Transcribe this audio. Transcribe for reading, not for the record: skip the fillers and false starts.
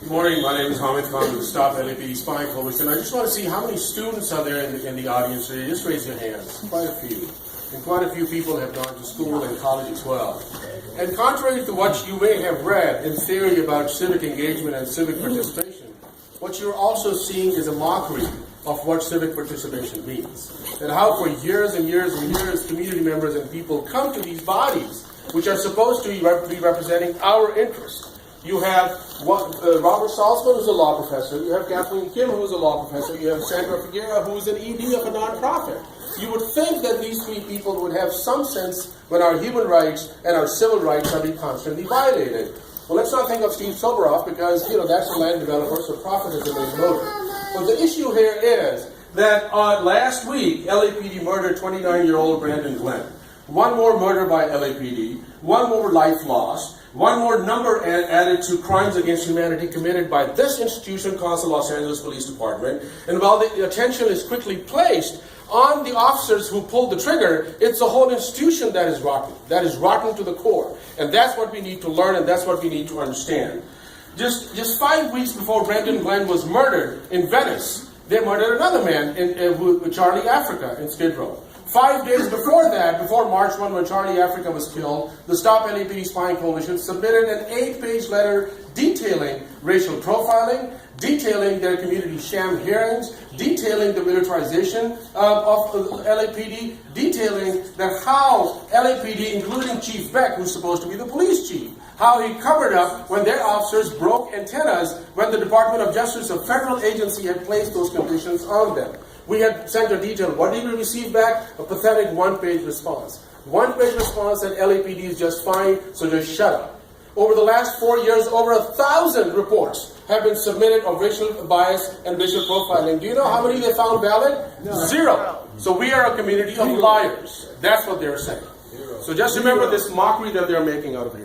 Good morning. My name is Hamid from the Stop LAPD Spying Coalition. I just want to see how many students are there in the audience today. Just raise your hands. Quite a few. And quite a few people have gone to school and college as well. And contrary to what you may have read in theory about civic engagement and civic participation, what you're also seeing is a mockery of what civic participation means. And how for years and years and years, community members and people come to these bodies, which are supposed to be representing our interests. You have Robert Salzman, who's a law professor. You have Kathleen Kim, who's a law professor. You have Sandra Figueroa, who's an ED of a nonprofit. You would think that these three people would have some sense when our human rights and our civil rights are being constantly violated. Well, let's not think of Steve Soboroff because, that's a land developer, so profit is the main motive. But the issue here is that last week, LAPD murdered 29-year-old Brandon Glenn. One more murder by LAPD, one more life lost, one more number added to crimes against humanity committed by this institution called the Los Angeles Police Department. And while the attention is quickly placed on the officers who pulled the trigger, it's the whole institution that is rotten to the core. And that's what we need to learn, and that's what we need to understand. Just 5 weeks before Brandon Glenn was murdered in Venice, they murdered another man, Charlie Africa, in Skid Row. 5 days before that, before March 1, when Charlie Africa was killed, the Stop LAPD Spying Coalition submitted an 8-page letter detailing racial profiling, detailing their community sham hearings, detailing the militarization of LAPD, detailing that how LAPD, including Chief Beck, who's supposed to be the police chief, how he covered up when their officers broke antennas when the Department of Justice, a federal agency, had placed those conditions on them. We had sent a detail. What did we receive back? A pathetic one-page response. One-page response that LAPD is just fine, so just shut up. Over the last 4 years, over 1,000 reports have been submitted of racial bias and racial profiling. Do you know how many they found valid? No. 0. So we are a community of liars. That's what they're saying. So just remember this mockery that they're making out of here.